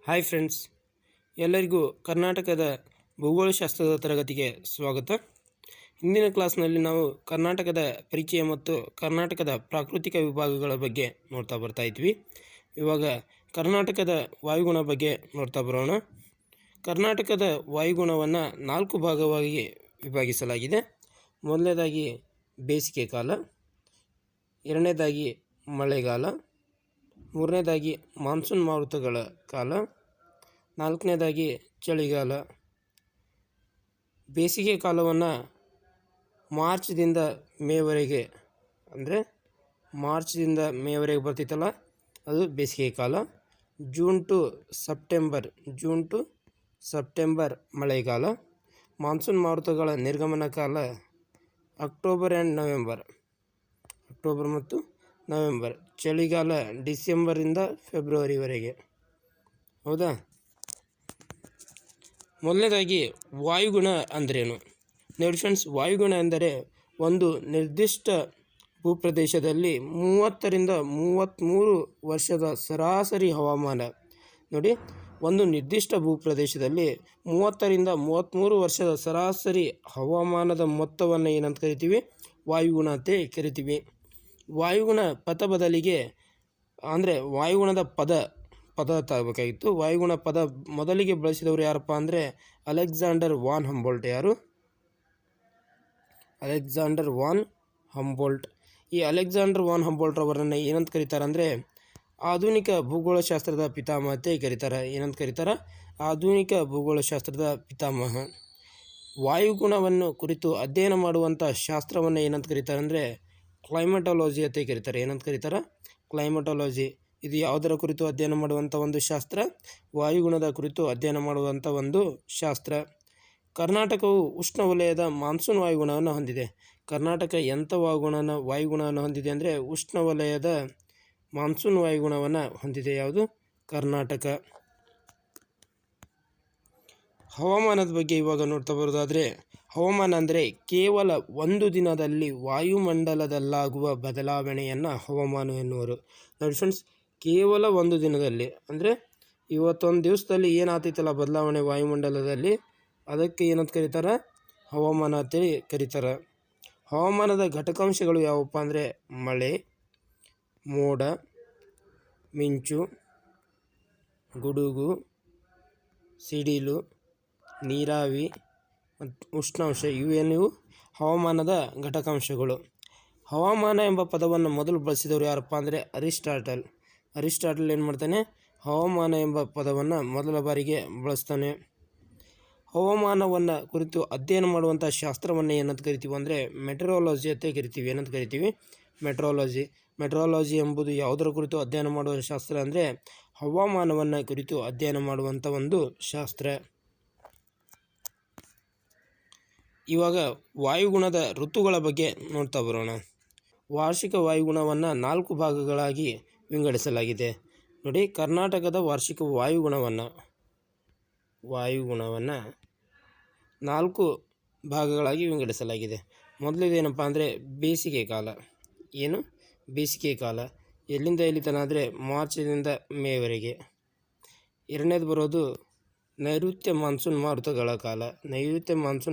Hi friends, ಎಲ್ಲರಿಗೂ ಕರ್ನಾಟಕದ ಭೂಗೋಳಶಾಸ್ತ್ರದ ತರಗತಿಗೆ ಸ್ವಾಗತ. ಇಂದಿನ ಕ್ಲಾಸ್ನಲ್ಲಿ ನಾವು ಕರ್ನಾಟಕದ ಪರಿಚಯ ಮತ್ತು ಕರ್ನಾಟಕದ ಪ್ರಾಕೃತಿಕ ವಿಭಾಗಗಳ ಬಗ್ಗೆ ನೋಡ್ತಾ ಬರ್ತಾ ಇದ್ವಿ. ಇವಾಗ ಕರ್ನಾಟಕದ ವಾಯುಗುಣ ಬಗ್ಗೆ ನೋಡ್ತಾ ಬರೋಣ. ಕರ್ನಾಟಕದ ವಾಯುಗುಣವನ್ನು 4 ಭಾಗವಾಗಿ ವಿಭಾಗಿಸಲಾಗಿದೆ. ಮೊದಲನೇದಾಗಿ ಬೇಸಿಗೆ ಕಾಲ, ಎರಡನೇದಾಗಿ ಮಳೆಗಾಲ, ಮೂರನೇದಾಗಿ ಮಾನ್ಸೂನ್ ಮಾರುತಗಳ ಕಾಲ, ನಾಲ್ಕನೇದಾಗಿ ಚಳಿಗಾಲ. ಬೇಸಿಗೆ ಕಾಲವನ್ನು ಮಾರ್ಚ್ದಿಂದ ಮೇವರೆಗೆ, ಅಂದರೆ ಮಾರ್ಚ್ದಿಂದ ಮೇವರೆಗೆ ಬರ್ತಿತ್ತಲ್ಲ ಅದು ಬೇಸಿಗೆ ಕಾಲ. ಜೂನ್ ಟು ಸೆಪ್ಟೆಂಬರ್ ಮಳೆಗಾಲ. ಮಾನ್ಸೂನ್ ಮಾರುತಗಳ ನಿರ್ಗಮನ ಕಾಲ ಅಕ್ಟೋಬರ್ ಮತ್ತು ನವೆಂಬರ್. ಚಳಿಗಾಲ ಡಿಸೆಂಬರಿಂದ ಫೆಬ್ರವರಿವರೆಗೆ. ಹೌದಾ? ಮೊದಲನೇದಾಗಿ ವಾಯುಗುಣ ಅಂದ್ರೇನು ನೋಡಿ ಫ್ರೆಂಡ್ಸ್. ವಾಯುಗುಣ ಎಂದರೆ ಒಂದು ನಿರ್ದಿಷ್ಟ ಭೂಪ್ರದೇಶದಲ್ಲಿ 30ರಿಂದ 33 ವರ್ಷದ ಸರಾಸರಿ ಹವಾಮಾನ. ನೋಡಿ, ಒಂದು ನಿರ್ದಿಷ್ಟ ಭೂಪ್ರದೇಶದಲ್ಲಿ 30ರಿಂದ 33 ವರ್ಷದ ಸರಾಸರಿ ಹವಾಮಾನದ ಮೊತ್ತವನ್ನು ಏನಂತ ಕರಿತೀವಿ? ವಾಯುಗುಣ ಅಂತ ಕರಿತೀವಿ. ವಾಯುಗುಣ ಪದ ಬದಲಿಗೆ, ಅಂದರೆ ವಾಯುಗುಣದ ಪದ ತಗೋಬೇಕಾಗಿತ್ತು. ವಾಯುಗುಣ ಪದ ಮೊದಲಿಗೆ ಬಳಸಿದವರು ಯಾರಪ್ಪ ಅಂದರೆ ಅಲೆಕ್ಸಾಂಡರ್ ವಾನ್ ಹಂಬೋಲ್ಟ್. ಯಾರು? Alexander von Humboldt. ಈ ಅಲೆಕ್ಸಾಂಡರ್ ವಾನ್ ಹಂಬೋಲ್ಟ್ ಅವರನ್ನು ಏನಂತ ಕರೀತಾರೆ ಅಂದರೆ ಆಧುನಿಕ ಭೂಗೋಳಶಾಸ್ತ್ರದ ಪಿತಾಮಹ ಅಂತ ಕರೀತಾರೆ. ಏನಂತ ಕರೀತಾರೆ? ಆಧುನಿಕ ಭೂಗೋಳಶಾಸ್ತ್ರದ ಪಿತಾಮಹ. ವಾಯುಗುಣವನ್ನು ಕುರಿತು ಅಧ್ಯಯನ ಮಾಡುವಂಥ ಶಾಸ್ತ್ರವನ್ನು ಏನಂತ ಕರೀತಾರೆ ಅಂದರೆ ಕ್ಲೈಮಟಾಲಜಿ ಅಂತ ಕರೀತಾರೆ. ಏನಂತ ಕರೀತಾರೆ? ಕ್ಲೈಮಟಾಲಜಿ. ಇದು ಯಾವುದರ ಕುರಿತು ಅಧ್ಯಯನ ಮಾಡುವಂಥ ಒಂದು ಶಾಸ್ತ್ರ? ವಾಯುಗುಣದ ಕುರಿತು ಅಧ್ಯಯನ ಮಾಡುವಂಥ ಒಂದು ಶಾಸ್ತ್ರ. ಕರ್ನಾಟಕವು ಉಷ್ಣವಲಯದ ಮಾನ್ಸೂನ್ ವಾಯುಗುಣವನ್ನು ಹೊಂದಿದೆ. ಕರ್ನಾಟಕ ಎಂಥ ವಾಯುಗುಣವನ್ನು ಹೊಂದಿದೆ ಅಂದರೆ ಉಷ್ಣವಲಯದ ಮಾನ್ಸೂನ್ ವಾಯುಗುಣವನ್ನು ಹೊಂದಿದೆ. ಯಾವುದು? ಕರ್ನಾಟಕ. ಹವಾಮಾನದ ಬಗ್ಗೆ ಇವಾಗ ನೋಡ್ತಾ ಬರೋದಾದರೆ, ಹವಾಮಾನ ಅಂದರೆ ಕೇವಲ ಒಂದು ದಿನದಲ್ಲಿ ವಾಯುಮಂಡಲದಲ್ಲಾಗುವ ಬದಲಾವಣೆಯನ್ನು ಹವಾಮಾನ ಎನ್ನುವರು. ನೋಡಿ ಫ್ರೆಂಡ್ಸ್, ಕೇವಲ ಒಂದು ದಿನದಲ್ಲಿ, ಅಂದರೆ ಇವತ್ತೊಂದು ದಿವಸದಲ್ಲಿ ಏನಾಗ್ತೈತಲ್ಲ ಬದಲಾವಣೆ ವಾಯುಮಂಡಲದಲ್ಲಿ, ಅದಕ್ಕೆ ಏನಂತ ಕರೀತಾರೆ? ಹವಾಮಾನ ಅಂತೇಳಿ ಕರೀತಾರೆ. ಹವಾಮಾನದ ಘಟಕಾಂಶಗಳು ಯಾವಪ್ಪ ಅಂದರೆ ಮಳೆ, ಮೋಡ, ಮಿಂಚು, ಗುಡುಗು, ಸಿಡಿಲು, ನೀರಾವಿ ಮತ್ತು ಉಷ್ಣಾಂಶ. ಇವೇನಿವು ಹವಾಮಾನದ ಘಟಕಾಂಶಗಳು. ಹವಾಮಾನ ಎಂಬ ಪದವನ್ನು ಮೊದಲು ಬಳಸಿದವರು ಯಾರಪ್ಪ ಅಂದರೆ ಅರಿಸ್ಟಾಟಲ್ ಏನು ಮಾಡ್ತಾನೆ? ಹವಾಮಾನ ಎಂಬ ಪದವನ್ನು ಮೊದಲ ಬಾರಿಗೆ ಬಳಸ್ತಾನೆ. ಹವಾಮಾನವನ್ನು ಕುರಿತು ಅಧ್ಯಯನ ಮಾಡುವಂಥ ಶಾಸ್ತ್ರವನ್ನು ಏನಂತ ಕರಿತೀವಿ ಅಂದರೆ ಮೆಟ್ರಾಲಜಿ ಅಂತ ಕರಿತೀವಿ. ಏನಂತ ಕರಿತೀವಿ? ಮೆಟ್ರಾಲಜಿ ಎಂಬುದು ಯಾವುದರ ಕುರಿತು ಅಧ್ಯಯನ ಮಾಡುವ ಶಾಸ್ತ್ರ ಅಂದರೆ ಹವಾಮಾನವನ್ನು ಕುರಿತು ಅಧ್ಯಯನ ಮಾಡುವಂಥ ಒಂದು ಶಾಸ್ತ್ರ. ಇವಾಗ ವಾಯುಗುಣದ ಋತುಗಳ ಬಗ್ಗೆ ನೋಡ್ತಾ ಬರೋಣ. ವಾರ್ಷಿಕ ವಾಯುಗುಣವನ್ನು 4 ಭಾಗಗಳಾಗಿ ವಿಂಗಡಿಸಲಾಗಿದೆ. ನೋಡಿ, ಕರ್ನಾಟಕದ ವಾರ್ಷಿಕ ವಾಯುಗುಣವನ್ನು 4 ಭಾಗಗಳಾಗಿ ವಿಂಗಡಿಸಲಾಗಿದೆ. ಮೊದಲನೇದೇನಪ್ಪ ಅಂದರೆ ಬೇಸಿಗೆ ಕಾಲ. ಏನು? ಬೇಸಿಗೆ ಕಾಲ ಎಲ್ಲಿಂದ ಎಲ್ಲಿ ತನಕ ಅಂದರೆ ಮಾರ್ಚ್ನಿಂದ ಮೇವರೆಗೆ. ಎರಡನೇದು ಬರೋದು ನೈಋತ್ಯ ಮಾನ್ಸೂನ್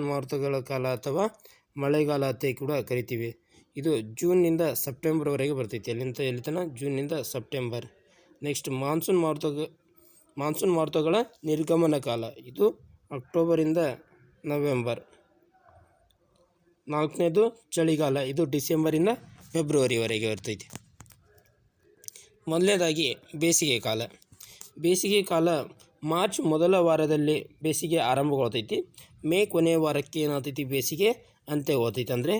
ಮಾರುತಗಳ ಕಾಲ ಅಥವಾ ಮಳೆಗಾಲ ಅಂತ ಕೂಡ ಕರಿತೀವಿ. ಇದು ಜೂನ್ನಿಂದ ಸೆಪ್ಟೆಂಬರ್ವರೆಗೆ ಬರ್ತೈತಿ. ಎಲ್ಲಿಂದ ಎಲ್ಲಿ ತನಕ? ಜೂನ್ನಿಂದ ಸೆಪ್ಟೆಂಬರ್. ನೆಕ್ಸ್ಟ್ ಮಾನ್ಸೂನ್ ಮಾರುತಗಳ ನಿರ್ಗಮನ ಕಾಲ. ಇದು ಅಕ್ಟೋಬರಿಂದ ನವೆಂಬರ್. ನಾಲ್ಕನೇದು ಚಳಿಗಾಲ. ಇದು ಡಿಸೆಂಬರಿಂದ ಫೆಬ್ರವರಿವರೆಗೆ ಇರ್ತೈತಿ. ಮೊದಲನೇದಾಗಿ ಬೇಸಿಗೆ ಕಾಲ ಮಾರ್ಚ್ ಮೊದಲ ವಾರದಲ್ಲಿ ಬೇಸಿಗೆ ಆರಂಭಗೊಳ್ತೈತಿ. ಮೇ ಕೊನೆಯ ವಾರಕ್ಕೆ ಏನಾಗ್ತೈತಿ? ಬೇಸಿಗೆ ಅಂತ್ಯಗೊಳ್ತೈತಿ. ಅಂದರೆ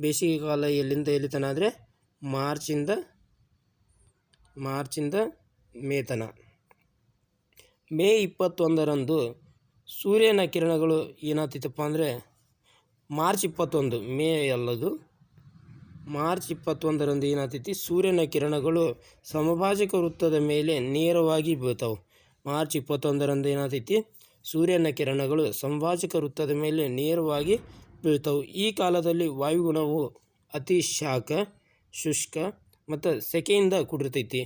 ಬೇಸಿಗೆ ಕಾಲ ಎಲ್ಲಿಂದ ಎಲ್ಲಿ ತನಕ ಅಂದರೆ ಮಾರ್ಚಿಂದ ಮೇ ತನಕ. ಮೇ 21ರಂದು ಸೂರ್ಯನ ಕಿರಣಗಳು ಏನಾಗ್ತೈತಪ್ಪ ಅಂದರೆ ಮಾರ್ಚ್ 21ರಂದು ಏನಾಗ್ತೈತಿ? ಸೂರ್ಯನ ಕಿರಣಗಳು ಸಮಭಾಜಕ ವೃತ್ತದ ಮೇಲೆ ನೇರವಾಗಿ ಬೀಳ್ತಾವೆ. ಮಾರ್ಚ್ 21ರಂದು ಏನಾಗ್ತೈತಿ? ಸೂರ್ಯನ ಕಿರಣಗಳು ಸಮಭಾಜಕ ವೃತ್ತದ ಮೇಲೆ ನೇರವಾಗಿ ಬೀಳ್ತಾವೆ. ಈ ಕಾಲದಲ್ಲಿ ವಾಯುಗುಣವು ಅತಿ ಶಾಖ, ಶುಷ್ಕ ಮತ್ತು ಸೆಕೆಯಿಂದ ಕೂಡಿರ್ತೈತಿ.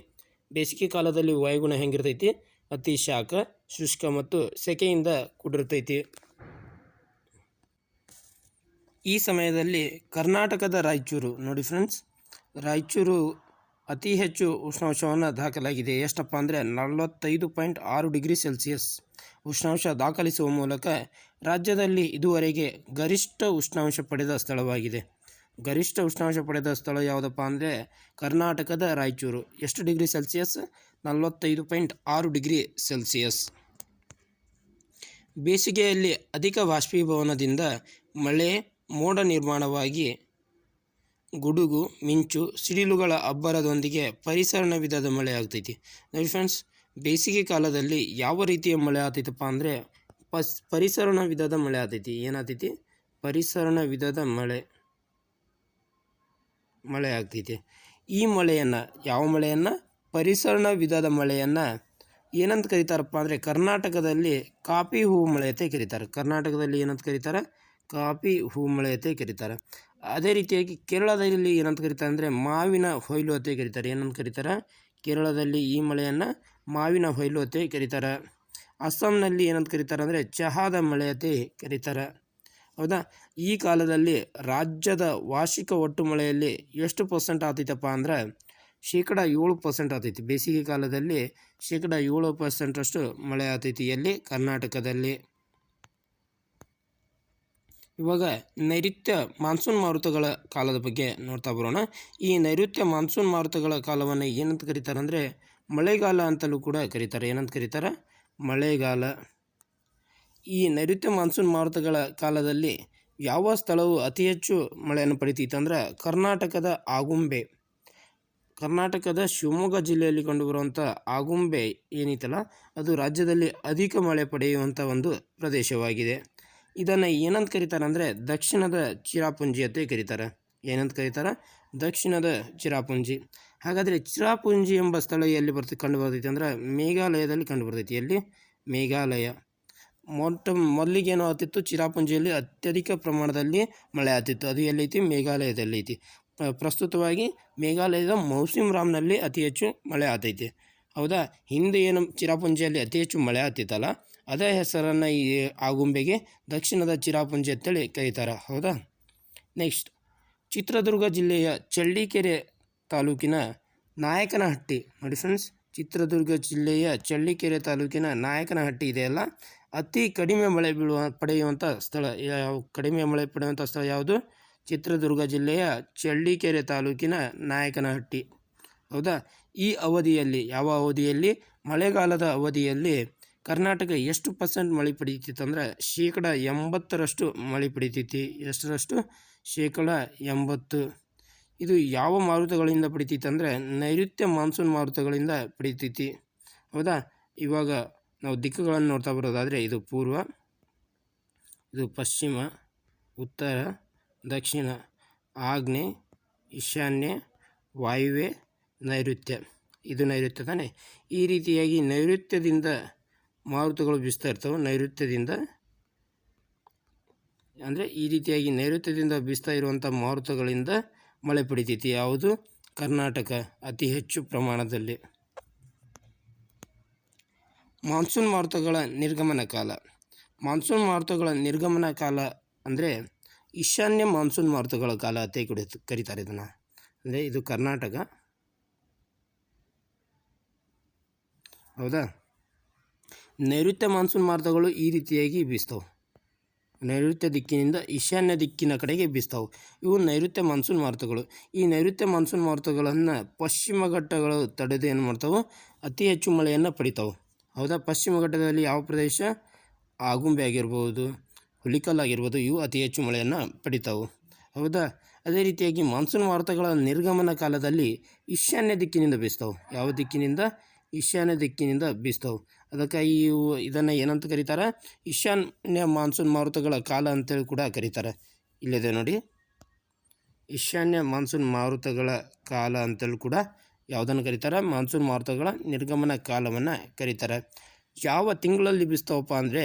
ಬೇಸಿಗೆ ಕಾಲದಲ್ಲಿ ವಾಯುಗುಣ ಹೆಂಗಿರ್ತೈತಿ? ಅತಿ ಶಾಖ, ಶುಷ್ಕ ಮತ್ತು ಸೆಕೆಯಿಂದ ಕೂಡಿರ್ತೈತಿ. ಈ ಸಮಯದಲ್ಲಿ ಕರ್ನಾಟಕದ ರಾಯಚೂರು ನೋಡಿ ಫ್ರೆಂಡ್ಸ್, ರಾಯಚೂರು ಅತಿ ಹೆಚ್ಚು ಉಷ್ಣಾಂಶವನ್ನು ದಾಖಲಾಗಿದೆ. ಎಷ್ಟಪ್ಪ ಅಂದರೆ 45.6 ಡಿಗ್ರಿ ಸೆಲ್ಸಿಯಸ್ ಉಷ್ಣಾಂಶ ದಾಖಲಿಸುವ ಮೂಲಕ ರಾಜ್ಯದಲ್ಲಿ ಇದುವರೆಗೆ ಗರಿಷ್ಠ ಉಷ್ಣಾಂಶ ಪಡೆದ ಸ್ಥಳವಾಗಿದೆ. ಗರಿಷ್ಠ ಉಷ್ಣಾಂಶ ಪಡೆದ ಸ್ಥಳ ಯಾವುದಪ್ಪ ಅಂದರೆ ಕರ್ನಾಟಕದ ರಾಯಚೂರು. ಎಷ್ಟು ಡಿಗ್ರಿ ಸೆಲ್ಸಿಯಸ್? 45.6 degree Celsius. ಬೇಸಿಗೆಯಲ್ಲಿ ಅಧಿಕ ಬಾಷ್ಪೀಭವನದಿಂದ ಮಳೆ ಮೋಡ ನಿರ್ಮಾಣವಾಗಿ ಗುಡುಗು, ಮಿಂಚು, ಸಿಡಿಲುಗಳ ಅಬ್ಬರದೊಂದಿಗೆ ಪರಿಸರ ವಿಧದ ಮಳೆ ಆಗ್ತೈತಿ. ನೋಡಿ ಫ್ರೆಂಡ್ಸ್, ಬೇಸಿಗೆ ಕಾಲದಲ್ಲಿ ಯಾವ ರೀತಿಯ ಮಳೆ ಆಗ್ತೈತಪ್ಪ ಅಂದರೆ ಪರಿಸರ ವಿಧದ ಮಳೆ ಆಗ್ತೈತಿ. ಏನಾಗ್ತೈತಿ? ಪರಿಸರ ವಿಧದ ಮಳೆ ಆಗ್ತೈತಿ. ಈ ಮಳೆಯನ್ನು, ಯಾವ ಮಳೆಯನ್ನು? ಪರಿಸರ ವಿಧದ ಮಳೆಯನ್ನು ಏನಂತ ಕರೀತಾರಪ್ಪ ಅಂದರೆ ಕರ್ನಾಟಕದಲ್ಲಿ ಕಾಫಿ ಹೂ ಮಳೆ ಅಂತ ಕರೀತಾರೆ. ಕರ್ನಾಟಕದಲ್ಲಿ ಏನಂತ ಕರೀತಾರೆ? ಕಾಫಿ ಹೂ ಮಳೆ ಅಂತ ಕರೀತಾರೆ. ಅದೇ ರೀತಿಯಾಗಿ ಕೇರಳದಲ್ಲಿ ಏನಂತ ಕರೀತಾರೆ ಅಂದರೆ ಮಾವಿನ ಹೊಯ್ಲು ಅಂತ ಕರೀತಾರೆ. ಏನಂತ ಕರೀತಾರೆ? ಕೇರಳದಲ್ಲಿ ಈ ಮಳೆಯನ್ನು ಮಾವಿನ ಹೊಯ್ಲು ಅಂತ ಕರೀತಾರೆ. ಅಸ್ಸಾಂನಲ್ಲಿ ಏನಂತ ಕರೀತಾರೆ ಅಂದರೆ ಚಹಾದ ಮಳೆ ಅಂತ ಕರೀತಾರೆ. ಹೌದಾ? ಈ ಕಾಲದಲ್ಲಿ ರಾಜ್ಯದ ವಾರ್ಷಿಕ ಒಟ್ಟು ಮಳೆಯಲ್ಲಿ ಎಷ್ಟು % ಆಗ್ತೈತಪ್ಪ ಅಂದ್ರೆ 7% ಆಗ್ತೈತಿ. ಬೇಸಿಗೆ ಕಾಲದಲ್ಲಿ 7% ಮಳೆ ಆಗ್ತೈತಿ. ಎಲ್ಲಿ? ಕರ್ನಾಟಕದಲ್ಲಿ. ಇವಾಗ ನೈಋತ್ಯ ಮಾನ್ಸೂನ್ ಮಾರುತಗಳ ಕಾಲದ ಬಗ್ಗೆ ನೋಡ್ತಾ ಬರೋಣ. ಈ ನೈಋತ್ಯ ಮಾನ್ಸೂನ್ ಮಾರುತಗಳ ಕಾಲವನ್ನು ಏನಂತ ಕರೀತಾರೆ ಅಂದರೆ ಮಳೆಗಾಲ ಅಂತಲೂ ಕೂಡ ಕರೀತಾರೆ. ಏನಂತ ಕರೀತಾರೆ? ಮಳೆಗಾಲ. ಈ ನೈಋತ್ಯ ಮಾನ್ಸೂನ್ ಮಾರುತಗಳ ಕಾಲದಲ್ಲಿ ಯಾವ ಸ್ಥಳವು ಅತಿ ಹೆಚ್ಚು ಮಳೆಯನ್ನು ಪಡಿತೈತೆ ಅಂದ್ರೆ ಕರ್ನಾಟಕದ ಆಗುಂಬೆ. ಕರ್ನಾಟಕದ ಶಿವಮೊಗ್ಗ ಜಿಲ್ಲೆಯಲ್ಲಿ ಕಂಡುಬರುವಂಥ ಆಗುಂಬೆ ಏನೈತಲ್ಲ, ಅದು ರಾಜ್ಯದಲ್ಲಿ ಅಧಿಕ ಮಳೆ ಪಡೆಯುವಂಥ ಒಂದು ಪ್ರದೇಶವಾಗಿದೆ. ಇದನ್ನು ಏನಂತ ಕರೀತಾರೆ ಅಂದರೆ ದಕ್ಷಿಣದ ಚಿರಾಪುಂಜಿ ಅಂತ ಕರೀತಾರೆ. ಏನಂತ ಕರೀತಾರೆ? ದಕ್ಷಿಣದ ಚಿರಾಪುಂಜಿ. ಹಾಗಾದರೆ ಚಿರಾಪುಂಜಿ ಎಂಬ ಸ್ಥಳ ಎಲ್ಲಿ ಕಂಡು ಬರ್ತೈತಿ ಅಂದರೆ ಮೇಘಾಲಯದಲ್ಲಿ ಕಂಡು ಬರ್ತೈತಿ. ಎಲ್ಲಿ? ಮೇಘಾಲಯ. ಮೊದಲಿಗೇನು ಆಗ್ತಿತ್ತು? ಚಿರಾಪುಂಜಿಯಲ್ಲಿ ಅತ್ಯಧಿಕ ಪ್ರಮಾಣದಲ್ಲಿ ಮಳೆ ಆಗ್ತಿತ್ತು. ಅದು ಎಲ್ಲೈತಿ? ಮೇಘಾಲಯದಲ್ಲಿ ಐತಿ. ಪ್ರಸ್ತುತವಾಗಿ ಮೇಘಾಲಯದ ಮೌಸಿಮ್ ರಾಮ್ನಲ್ಲಿ ಅತಿ ಹೆಚ್ಚು ಮಳೆ ಆಗ್ತೈತಿ. ಹೌದಾ? ಹಿಂದೆ ಏನು ಚಿರಾಪುಂಜಿಯಲ್ಲಿ ಅತಿ ಹೆಚ್ಚು ಮಳೆ ಆಗ್ತಿತ್ತಲ್ಲ, ಅದೇ ಹೆಸರನ್ನು ಈ ಆಗುಂಬೆಗೆ ದಕ್ಷಿಣದ ಚಿರಾಪುಂಜಿ ಅಂತೇಳಿ ಕರೀತಾರೆ. ಹೌದಾ? ನೆಕ್ಸ್ಟ್, ಚಿತ್ರದುರ್ಗ ಜಿಲ್ಲೆಯ ಚಳ್ಳಕೆರೆ ತಾಲೂಕಿನ ನಾಯಕನಹಟ್ಟಿ. ನೋಡಿ ಫ್ರೆಂಡ್ಸ್, ಚಿತ್ರದುರ್ಗ ಜಿಲ್ಲೆಯ ಚಳ್ಳಕೆರೆ ತಾಲೂಕಿನ ನಾಯಕನಹಟ್ಟಿ ಇದೆಯಲ್ಲ, ಅತಿ ಕಡಿಮೆ ಮಳೆ ಪಡೆಯುವಂಥ ಸ್ಥಳ. ಕಡಿಮೆ ಮಳೆ ಪಡೆಯುವಂಥ ಸ್ಥಳ ಯಾವುದು? ಚಿತ್ರದುರ್ಗ ಜಿಲ್ಲೆಯ ಚಳ್ಳಕೆರೆ ತಾಲೂಕಿನ ನಾಯಕನಹಟ್ಟಿ. ಹೌದಾ? ಈ ಅವಧಿಯಲ್ಲಿ, ಯಾವ ಅವಧಿಯಲ್ಲಿ? ಮಳೆಗಾಲದ ಅವಧಿಯಲ್ಲಿ ಕರ್ನಾಟಕ ಎಷ್ಟು % ಮಳೆ ಪಡೀತಿತ್ತು ಅಂದರೆ 80% ಮಳೆ ಪಡೀತೈತಿ. ಎಷ್ಟರಷ್ಟು? 80%. ಇದು ಯಾವ ಮಾರುತಗಳಿಂದ ಪಡಿತೈತಿ ಅಂದರೆ ನೈಋತ್ಯ ಮಾನ್ಸೂನ್ ಮಾರುತಗಳಿಂದ ಪಡಿತೈತಿ. ಹೌದಾ? ಇವಾಗ ನಾವು ದಿಕ್ಕುಗಳನ್ನು ನೋಡ್ತಾ ಬರೋದಾದರೆ ಇದು ಪೂರ್ವ, ಇದು ಪಶ್ಚಿಮ, ಉತ್ತರ, ದಕ್ಷಿಣ, ಆಗ್ನೇಯ, ಈಶಾನ್ಯ, ವಾಯುವ್ಯ, ನೈಋತ್ಯ. ಇದು ನೈಋತ್ಯ ತಾನೆ. ಈ ರೀತಿಯಾಗಿ ನೈಋತ್ಯದಿಂದ ಮಾರುತಗಳು ಬೀಸ್ತಾ ಇರ್ತವೆ. ನೈಋತ್ಯದಿಂದ ಅಂದರೆ ಈ ರೀತಿಯಾಗಿ ನೈಋತ್ಯದಿಂದ ಬೀಸ್ತಾ ಇರುವಂಥ ಮಾರುತಗಳಿಂದ ಮಳೆ ಪಡಿತೈತಿ. ಯಾವುದು? ಕರ್ನಾಟಕ ಅತಿ ಹೆಚ್ಚು ಪ್ರಮಾಣದಲ್ಲಿ. ಮಾನ್ಸೂನ್ ಮಾರುತಗಳ ನಿರ್ಗಮನ ಕಾಲ. ಮಾನ್ಸೂನ್ ಮಾರುತಗಳ ನಿರ್ಗಮನ ಕಾಲ ಅಂದರೆ ಈಶಾನ್ಯ ಮಾನ್ಸೂನ್ ಮಾರುತಗಳ ಕಾಲ ಅಂತ ಕರೀತಾರೆ ಇದನ್ನು. ಅಂದರೆ ಇದು ಕರ್ನಾಟಕ. ಹೌದಾ? ನೈಋತ್ಯ ಮಾನ್ಸೂನ್ ಮಾರುತಗಳು ಈ ರೀತಿಯಾಗಿ ಬೀಸ್ತವೆ. ನೈಋತ್ಯ ದಿಕ್ಕಿನಿಂದ ಈಶಾನ್ಯ ದಿಕ್ಕಿನ ಕಡೆಗೆ ಬೀಸ್ತಾವೆ. ಇವು ನೈಋತ್ಯ ಮಾನ್ಸೂನ್ ಮಾರುತಗಳು. ಈ ನೈಋತ್ಯ ಮಾನ್ಸೂನ್ ಮಾರುತಗಳನ್ನು ಪಶ್ಚಿಮ ಘಟ್ಟಗಳು ತಡೆದು ಏನು ಮಾಡ್ತಾವೆ? ಅತಿ ಹೆಚ್ಚು ಮಳೆಯನ್ನು ಪಡಿತಾವೆ. ಹೌದಾ? ಪಶ್ಚಿಮ ಘಟ್ಟದಲ್ಲಿ ಯಾವ ಪ್ರದೇಶ? ಆಗುಂಬೆ ಆಗಿರ್ಬೋದು, ಹುಲಿಕಲ್ ಆಗಿರ್ಬೋದು, ಇವು ಅತಿ ಹೆಚ್ಚು ಮಳೆಯನ್ನು ಪಡಿತಾವೆ. ಹೌದಾ? ಅದೇ ರೀತಿಯಾಗಿ ಮಾನ್ಸೂನ್ ಮಾರುತಗಳ ನಿರ್ಗಮನ ಕಾಲದಲ್ಲಿ ಈಶಾನ್ಯ ದಿಕ್ಕಿನಿಂದ ಬೀಸ್ತಾವೆ. ಯಾವ ದಿಕ್ಕಿನಿಂದ? ಈಶಾನ್ಯ ದಿಕ್ಕಿನಿಂದ ಬೀಸ್ತಾವೆ. ಅದಕ್ಕಾಗಿ ಇವು ಇದನ್ನು ಏನಂತ ಕರೀತಾರೆ? ಈಶಾನ್ಯ ಮಾನ್ಸೂನ್ ಮಾರುತಗಳ ಕಾಲ ಅಂತೇಳಿ ಕೂಡ ಕರೀತಾರೆ. ಇಲ್ಲಿದೆ ನೋಡಿ, ಈಶಾನ್ಯ ಮಾನ್ಸೂನ್ ಮಾರುತಗಳ ಕಾಲ ಅಂತೇಳಿ ಕೂಡ ಯಾವುದನ್ನು ಕರೀತಾರೆ? ಮಾನ್ಸೂನ್ ಮಾರುತಗಳ ನಿರ್ಗಮನ ಕಾಲವನ್ನು ಕರೀತಾರೆ. ಯಾವ ತಿಂಗಳಲ್ಲಿ ಬೀಸ್ತಾವಪ್ಪ ಅಂದರೆ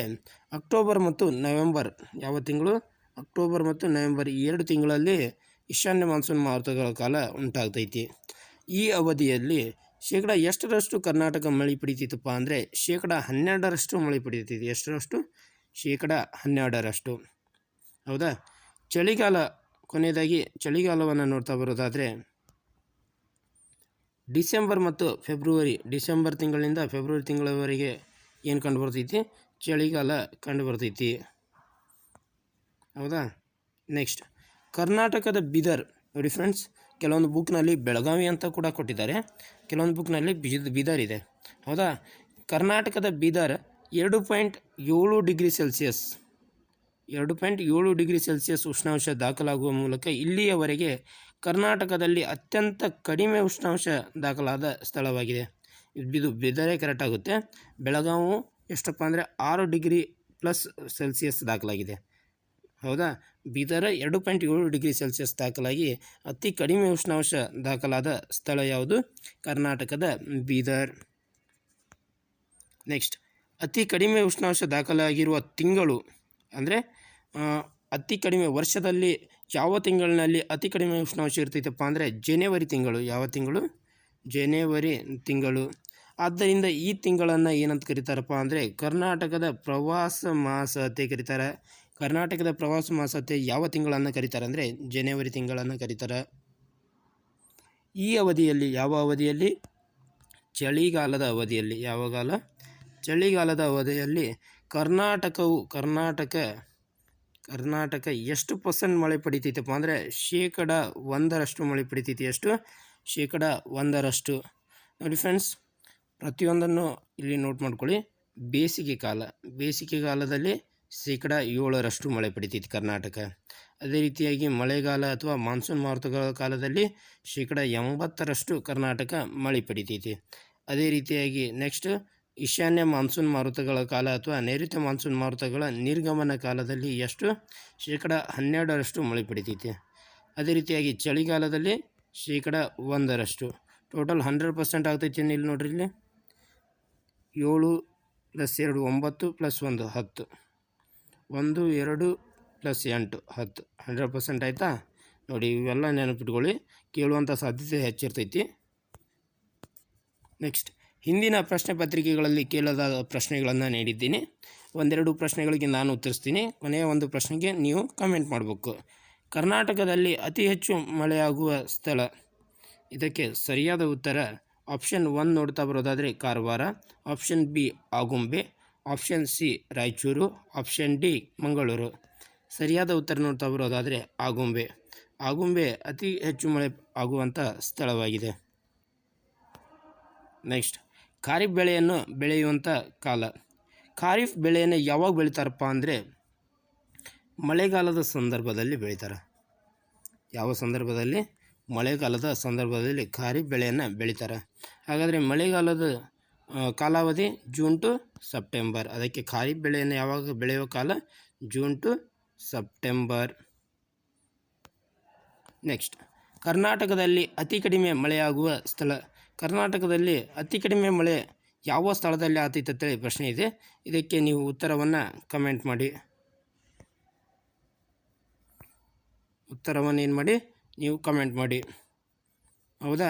ಅಕ್ಟೋಬರ್ ಮತ್ತು ನವೆಂಬರ್. ಯಾವ ತಿಂಗಳು? ಅಕ್ಟೋಬರ್ ಮತ್ತು ನವೆಂಬರ್. ಈ 2 ತಿಂಗಳಲ್ಲಿ ಈಶಾನ್ಯ ಮಾನ್ಸೂನ್ ಮಾರುತಗಳ ಕಾಲ ಉಂಟಾಗ್ತೈತಿ. ಈ ಅವಧಿಯಲ್ಲಿ ಶೇಕಡ ಎಷ್ಟರಷ್ಟು ಕರ್ನಾಟಕ ಮಳೆ ಪಡಿತಿತ್ತಪ್ಪ ಅಂದರೆ ಶೇಕಡ 12ರಷ್ಟು ಮಳೆ ಪಡಿತಿತ್ತು. ಎಷ್ಟರಷ್ಟು? ಶೇಕಡ 12ರಷ್ಟು. ಹೌದಾ? ಚಳಿಗಾಲ, ಕೊನೆಯದಾಗಿ ಚಳಿಗಾಲವನ್ನು ನೋಡ್ತಾ ಬರೋದಾದರೆ ಡಿಸೆಂಬರ್ ಮತ್ತು ಫೆಬ್ರವರಿ, ಡಿಸೆಂಬರ್ ತಿಂಗಳಿಂದ ಫೆಬ್ರವರಿ ತಿಂಗಳವರೆಗೆ ಏನು ಕಂಡು ಬರ್ತೈತಿ? ಚಳಿಗಾಲ ಕಂಡು ಬರ್ತೈತಿ. ಹೌದಾ? ನೆಕ್ಸ್ಟ್ ಕರ್ನಾಟಕದ ಬೀದರ್. ನೋಡಿ ಫ್ರೆಂಡ್ಸ್, ಕೆಲವೊಂದು ಬುಕ್ನಲ್ಲಿ ಬೆಳಗಾವಿ ಅಂತ ಕೂಡ ಕೊಟ್ಟಿದ್ದಾರೆ, ಕೆಲವೊಂದು ಬುಕ್ನಲ್ಲಿ ಬೀದರ್ ಇದೆ. ಹೌದಾ? ಕರ್ನಾಟಕದ Bidar 2.7 degree Celsius 2.7 degree Celsius ಉಷ್ಣಾಂಶ ದಾಖಲಾಗುವ ಮೂಲಕ ಇಲ್ಲಿಯವರೆಗೆ ಕರ್ನಾಟಕದಲ್ಲಿ ಅತ್ಯಂತ ಕಡಿಮೆ ಉಷ್ಣಾಂಶ ದಾಖಲಾದ ಸ್ಥಳವಾಗಿದೆ. ಇದು ಬೀದರೇ ಕರೆಕ್ಟ್ ಆಗುತ್ತೆ. ಬೆಳಗಾವಿ ಎಷ್ಟಪ್ಪ ಅಂದರೆ 6 ಡಿಗ್ರಿ ಪ್ಲಸ್ ಸೆಲ್ಸಿಯಸ್ ದಾಖಲಾಗಿದೆ. ಹೌದಾ? ಬೀದರ್ 2.7 ಡಿಗ್ರಿ ಸೆಲ್ಸಿಯಸ್ ದಾಖಲಾಗಿ ಅತಿ ಕಡಿಮೆ ಉಷ್ಣಾಂಶ ದಾಖಲಾದ ಸ್ಥಳ ಯಾವುದು? ಕರ್ನಾಟಕದ ಬೀದರ್. ನೆಕ್ಸ್ಟ್ ಅತಿ ಕಡಿಮೆ ಉಷ್ಣಾಂಶ ದಾಖಲಾಗಿರುವ ತಿಂಗಳು ಅಂದರೆ ಅತಿ ಕಡಿಮೆ ವರ್ಷದಲ್ಲಿ ಯಾವ ತಿಂಗಳಿನಲ್ಲಿ ಅತಿ ಕಡಿಮೆ ಉಷ್ಣಾಂಶ ಇರ್ತೈತಪ್ಪ ಅಂದರೆ ಜನವರಿ ತಿಂಗಳು. ಯಾವ ತಿಂಗಳು? ಜನವರಿ ತಿಂಗಳು. ಆದ್ದರಿಂದ ಈ ತಿಂಗಳನ್ನು ಏನಂತ ಕರೀತಾರಪ್ಪ ಅಂದರೆ ಕರ್ನಾಟಕದ ಪ್ರವಾಸ ಮಾಸ ಅಂತ ಕರೀತಾರೆ. ಕರ್ನಾಟಕದ ಪ್ರವಾಸ ಮಾಸತೆ ಯಾವ ತಿಂಗಳನ್ನು ಕರೀತಾರೆ ಅಂದರೆ ಜನವರಿ ತಿಂಗಳನ್ನು ಕರೀತಾರೆ. ಈ ಅವಧಿಯಲ್ಲಿ, ಯಾವ ಅವಧಿಯಲ್ಲಿ? ಚಳಿಗಾಲದ ಅವಧಿಯಲ್ಲಿ. ಯಾವ ಕಾಲ? ಚಳಿಗಾಲದ ಅವಧಿಯಲ್ಲಿ ಕರ್ನಾಟಕ ಎಷ್ಟು % ಮಳೆ ಪಡಿತೈತಪ್ಪ ಅಂದರೆ ಶೇಕಡ 1ರಷ್ಟು ಮಳೆ ಪಡಿತೈತಿ. ಎಷ್ಟು? ಶೇಕಡ 1ರಷ್ಟು. ನೋಡಿ ಫ್ರೆಂಡ್ಸ್, ಪ್ರತಿಯೊಂದನ್ನು ಇಲ್ಲಿ ನೋಟ್ ಮಾಡ್ಕೊಳ್ಳಿ. ಬೇಸಿಗೆ ಕಾಲದಲ್ಲಿ ಶೇಕಡ 7ರಷ್ಟು ಮಳೆ ಪಡಿತೈತಿ ಕರ್ನಾಟಕ. ಅದೇ ರೀತಿಯಾಗಿ ಮಳೆಗಾಲ ಅಥವಾ ಮಾನ್ಸೂನ್ ಮಾರುತಗಳ ಕಾಲದಲ್ಲಿ ಶೇಕಡ 80ರಷ್ಟು ಕರ್ನಾಟಕ ಮಳೆ ಪಡಿತೈತಿ. ಅದೇ ರೀತಿಯಾಗಿ ನೆಕ್ಸ್ಟ್ ಈಶಾನ್ಯ ಮಾನ್ಸೂನ್ ಮಾರುತಗಳ ಕಾಲ ಅಥವಾ ನೈಋತ್ಯ ಮಾನ್ಸೂನ್ ಮಾರುತಗಳ ನಿರ್ಗಮನ ಕಾಲದಲ್ಲಿ ಎಷ್ಟು? ಶೇಕಡ 12ರಷ್ಟು ಮಳೆ ಪಡಿತೈತಿ. ಅದೇ ರೀತಿಯಾಗಿ ಚಳಿಗಾಲದಲ್ಲಿ ಶೇಕಡ 1ರಷ್ಟು. ಟೋಟಲ್ 100% ಆಗ್ತೈತಿ. ಇಲ್ಲಿ ನೋಡ್ರಿ, ಇಲ್ಲಿ 7 + 2 9 + 1 10, 1 2 + 8 10, 100% ಆಯಿತಾ? ನೋಡಿ, ಇವೆಲ್ಲ ನೆನಪಿಟ್ಕೊಳ್ಳಿ, ಕೇಳುವಂಥ ಸಾಧ್ಯತೆ ಹೆಚ್ಚಿರ್ತೈತಿ. ನೆಕ್ಸ್ಟ್ ಹಿಂದಿನ ಪ್ರಶ್ನೆ ಪತ್ರಿಕೆಗಳಲ್ಲಿ ಕೇಳಲಾದ ಪ್ರಶ್ನೆಗಳನ್ನು ನೀಡಿದ್ದೀನಿ. ಒಂದೆರಡು ಪ್ರಶ್ನೆಗಳಿಗೆ ನಾನು ಉತ್ತರಿಸ್ತೀನಿ. ಕೊನೆಯ ಒಂದು ಪ್ರಶ್ನೆಗೆ ನೀವು ಕಮೆಂಟ್ ಮಾಡಬೇಕು. ಕರ್ನಾಟಕದಲ್ಲಿ ಅತಿ ಹೆಚ್ಚು ಮಳೆಯಾಗುವ ಸ್ಥಳ. ಇದಕ್ಕೆ ಸರಿಯಾದ ಉತ್ತರ ಆಪ್ಷನ್ 1 ನೋಡ್ತಾ ಬರೋದಾದರೆ Karwar, option B Agumbe, option C Raichur, option D Mangaluru. ಸರಿಯಾದ ಉತ್ತರ ನೋಡ್ತಾ ಬರೋದಾದರೆ ಆಗುಂಬೆ ಅತಿ ಹೆಚ್ಚು ಮಳೆ ಆಗುವಂಥ ಸ್ಥಳವಾಗಿದೆ. ನೆಕ್ಸ್ಟ್ ಖಾರಿಫ್ ಬೆಳೆಯನ್ನು ಬೆಳೆಯುವಂಥ ಕಾಲ. ಖಾರಿಫ್ ಬೆಳೆಯನ್ನು ಯಾವಾಗ ಬೆಳೀತಾರಪ್ಪ ಅಂದರೆ ಮಳೆಗಾಲದ ಸಂದರ್ಭದಲ್ಲಿ ಬೆಳೀತಾರೆ. ಯಾವ ಸಂದರ್ಭದಲ್ಲಿ? ಮಳೆಗಾಲದ ಸಂದರ್ಭದಲ್ಲಿ ಖಾರಿಫ್ ಬೆಳೆಯನ್ನು ಬೆಳೀತಾರೆ. ಹಾಗಾದರೆ ಮಳೆಗಾಲದ ಕಾಲಾವಧಿ ಜೂನ್ ಟು ಸೆಪ್ಟೆಂಬರ್. ಅದಕ್ಕೆ ಖಾರಿಫ್ ಬೆಳೆಯನ್ನು ಯಾವಾಗ ಬೆಳೆಯುವ ಕಾಲ? June to September. ನೆಕ್ಸ್ಟ್ ಕರ್ನಾಟಕದಲ್ಲಿ ಅತಿ ಕಡಿಮೆ ಮಳೆಯಾಗುವ ಸ್ಥಳ. ಕರ್ನಾಟಕದಲ್ಲಿ ಅತಿ ಕಡಿಮೆ ಮಳೆ ಯಾವ ಸ್ಥಳದಲ್ಲಿ ಆಗ್ತೈತೆ ಅಂತೇಳಿ ಪ್ರಶ್ನೆ ಇದೆ. ಇದಕ್ಕೆ ನೀವು ಉತ್ತರವನ್ನು ಕಮೆಂಟ್ ಮಾಡಿ. ಉತ್ತರವನ್ನು ಏನು ಮಾಡಿ? ನೀವು ಕಮೆಂಟ್ ಮಾಡಿ. ಹೌದಾ?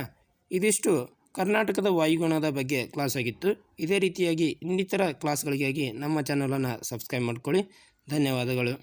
ಇದಿಷ್ಟು ಕರ್ನಾಟಕದ ವಾಯುಗುಣದ ಬಗ್ಗೆ ಕ್ಲಾಸ್ ಆಗಿತ್ತು. ಇದೇ ರೀತಿಯಾಗಿ ಇನ್ನಿತರ ಕ್ಲಾಸ್ಗಳಿಗಾಗಿ ನಮ್ಮ ಚಾನಲನ್ನು ಸಬ್ಸ್ಕ್ರೈಬ್ ಮಾಡ್ಕೊಳ್ಳಿ. ಧನ್ಯವಾದಗಳು.